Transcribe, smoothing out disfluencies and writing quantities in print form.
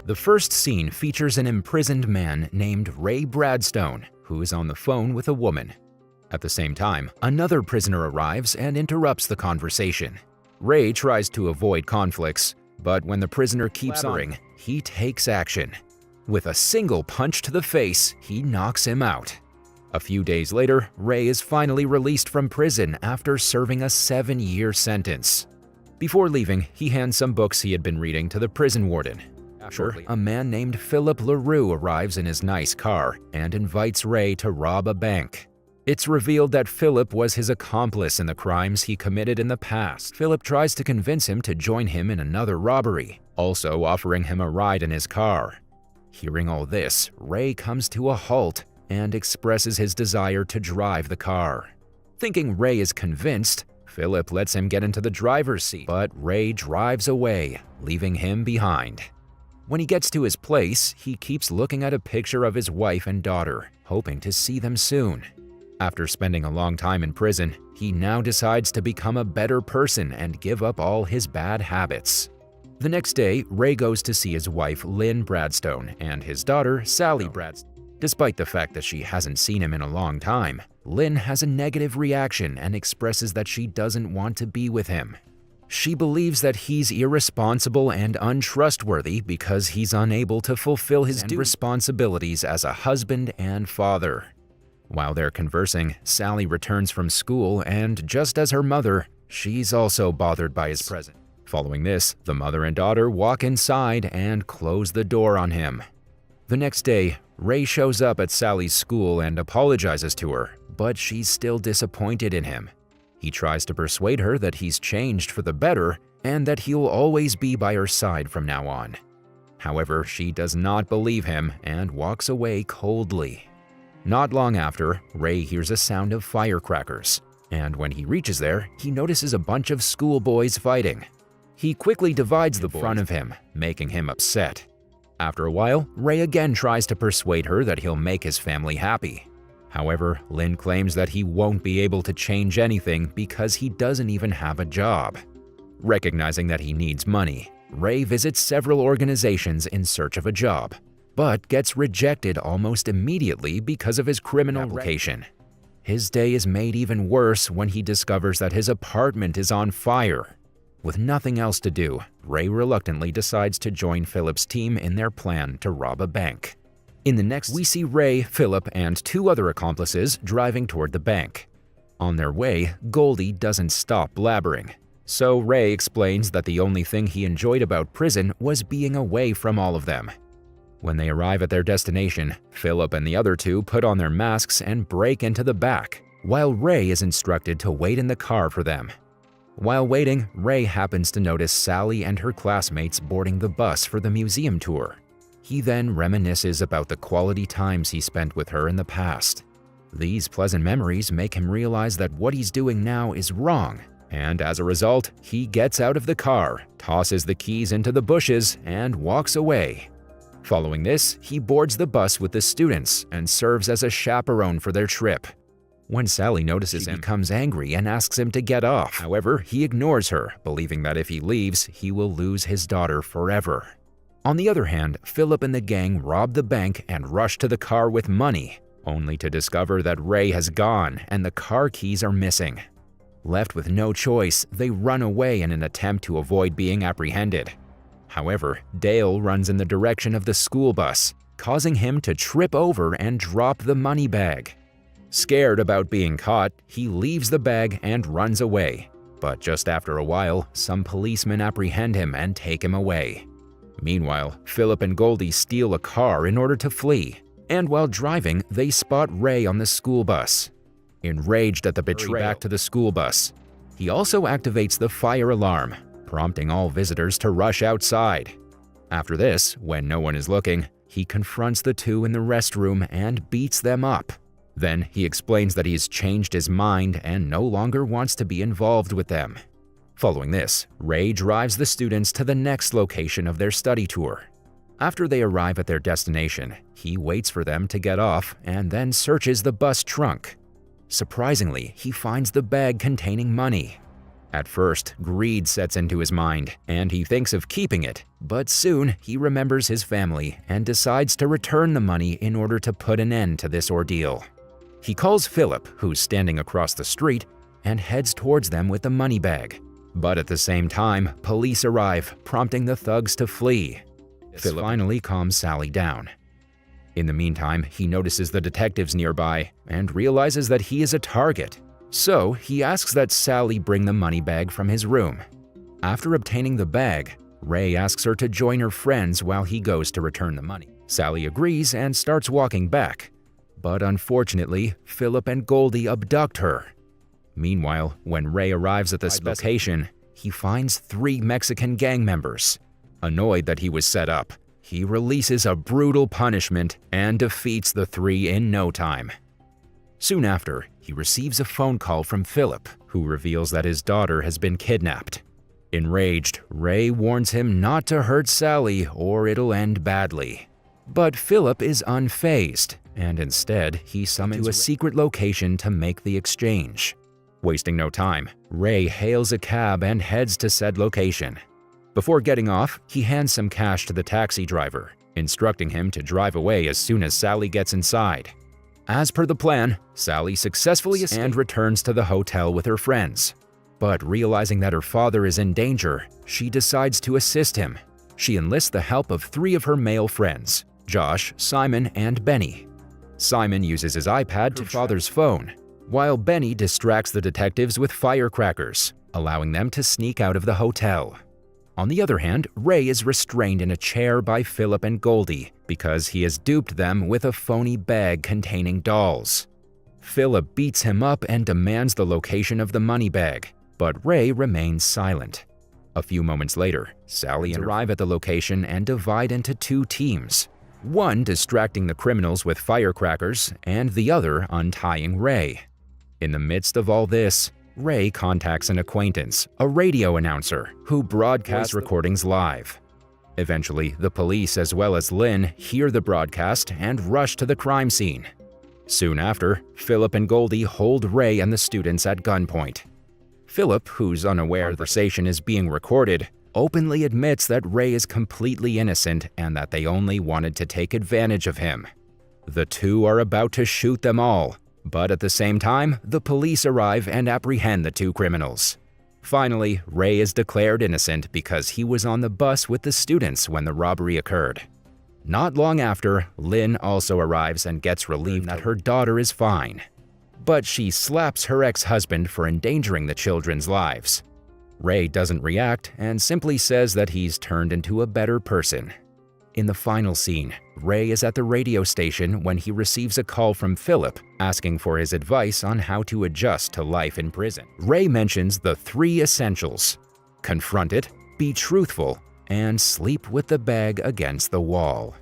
The first scene features an imprisoned man named Ray Bradstone, who is on the phone with a woman. At the same time, another prisoner arrives and interrupts the conversation. Ray tries to avoid conflicts, but when the prisoner keeps on, he takes action. With a single punch to the face, he knocks him out. A few days later, Ray is finally released from prison after serving a 7-year sentence. Before leaving, he hands some books he had been reading to the prison warden. Shortly, a man named Philip LaRue arrives in his nice car and invites Ray to rob a bank. It's revealed that Philip was his accomplice in the crimes he committed in the past. Philip tries to convince him to join him in another robbery, also offering him a ride in his car. Hearing all this, Ray comes to a halt and expresses his desire to drive the car. Thinking Ray is convinced, Philip lets him get into the driver's seat, but Ray drives away, leaving him behind. When he gets to his place, he keeps looking at a picture of his wife and daughter, hoping to see them soon. After spending a long time in prison, he now decides to become a better person and give up all his bad habits. The next day, Ray goes to see his wife Lynn Bradstone and his daughter Sally Bradstone. Despite the fact that she hasn't seen him in a long time, Lynn has a negative reaction and expresses that she doesn't want to be with him. She believes that he's irresponsible and untrustworthy because he's unable to fulfill his responsibilities as a husband and father. While they're conversing, Sally returns from school and, just as her mother, she's also bothered by his presence. Following this, the mother and daughter walk inside and close the door on him. The next day, Ray shows up at Sally's school and apologizes to her, but she's still disappointed in him. He tries to persuade her that he's changed for the better and that he'll always be by her side from now on. However, she does not believe him and walks away coldly. Not long after, Ray hears a sound of firecrackers, and when he reaches there, he notices a bunch of schoolboys fighting. He quickly divides the front of him, making him upset. After a while, Ray again tries to persuade her that he'll make his family happy. However, Lynn claims that he won't be able to change anything because he doesn't even have a job. Recognizing that he needs money, Ray visits several organizations in search of a job, but gets rejected almost immediately because of his criminal application. His day is made even worse when he discovers that his apartment is on fire. With nothing else to do, Ray reluctantly decides to join Philip's team in their plan to rob a bank. In the next, we see Ray, Philip, and 2 other accomplices driving toward the bank. On their way, Goldie doesn't stop blabbering. So Ray explains that the only thing he enjoyed about prison was being away from all of them. When they arrive at their destination, Philip and the other 2 put on their masks and break into the back, while Ray is instructed to wait in the car for them. While waiting, Ray happens to notice Sally and her classmates boarding the bus for the museum tour. He then reminisces about the quality times he spent with her in the past. These pleasant memories make him realize that what he's doing now is wrong, and as a result, he gets out of the car, tosses the keys into the bushes, and walks away. Following this, he boards the bus with the students and serves as a chaperone for their trip. When Sally notices him, she becomes angry and asks him to get off. However, he ignores her, believing that if he leaves, he will lose his daughter forever. On the other hand, Philip and the gang rob the bank and rush to the car with money, only to discover that Ray has gone and the car keys are missing. Left with no choice, they run away in an attempt to avoid being apprehended. However, Dale runs in the direction of the school bus, causing him to trip over and drop the money bag. Scared about being caught, he leaves the bag and runs away. But just after a while, some policemen apprehend him and take him away. Meanwhile, Philip and Goldie steal a car in order to flee, and while driving, they spot Ray on the school bus. Enraged at the betrayal, back to the school bus. He also activates the fire alarm, prompting all visitors to rush outside. After this, when no one is looking, he confronts the 2 in the restroom and beats them up. Then he explains that he's changed his mind and no longer wants to be involved with them. Following this, Ray drives the students to the next location of their study tour. After they arrive at their destination, he waits for them to get off and then searches the bus trunk. Surprisingly, he finds the bag containing money. At first, greed sets into his mind, and he thinks of keeping it, but soon he remembers his family and decides to return the money in order to put an end to this ordeal. He calls Philip, who's standing across the street, and heads towards them with the money bag. But at the same time, police arrive, prompting the thugs to flee. Philip finally calms Sally down. In the meantime, he notices the detectives nearby and realizes that he is a target. So he asks that Sally bring the money bag from his room. After obtaining the bag, Ray asks her to join her friends while he goes to return the money. Sally agrees and starts walking back. But unfortunately, Philip and Goldie abduct her. Meanwhile, when Ray arrives at this location, he finds 3 Mexican gang members. Annoyed that he was set up, he releases a brutal punishment and defeats the 3 in no time. Soon after, he receives a phone call from Philip, who reveals that his daughter has been kidnapped. Enraged, Ray warns him not to hurt Sally or it'll end badly. But Philip is unfazed, and instead he summons to a secret location to make the exchange. Wasting no time, Ray hails a cab and heads to said location. Before getting off, he hands some cash to the taxi driver, instructing him to drive away as soon as Sally gets inside. As per the plan, Sally successfully escapes and returns to the hotel with her friends. But realizing that her father is in danger, she decides to assist him. She enlists the help of 3 of her male friends, Josh, Simon, and Benny. Simon uses his iPad to father's phone, while Benny distracts the detectives with firecrackers, allowing them to sneak out of the hotel. On the other hand, Ray is restrained in a chair by Philip and Goldie because he has duped them with a phony bag containing dolls. Philip beats him up and demands the location of the money bag, but Ray remains silent. A few moments later, Sally arrive at the location and divide into 2 teams, one distracting the criminals with firecrackers and the other untying Ray. In the midst of all this, Ray contacts an acquaintance, a radio announcer, who broadcasts recordings live. Eventually, the police as well as Lynn hear the broadcast and rush to the crime scene. Soon after, Philip and Goldie hold Ray and the students at gunpoint. Philip, who's unaware the conversation is being recorded, openly admits that Ray is completely innocent and that they only wanted to take advantage of him. The 2 are about to shoot them all, but at the same time, the police arrive and apprehend the 2 criminals. Finally, Ray is declared innocent because he was on the bus with the students when the robbery occurred. Not long after, Lynn also arrives and gets relieved that her daughter is fine. But she slaps her ex-husband for endangering the children's lives. Ray doesn't react and simply says that he's turned into a better person. In the final scene, Ray is at the radio station when he receives a call from Philip asking for his advice on how to adjust to life in prison. Ray mentions the 3 essentials: confront it, be truthful, and sleep with the bag against the wall.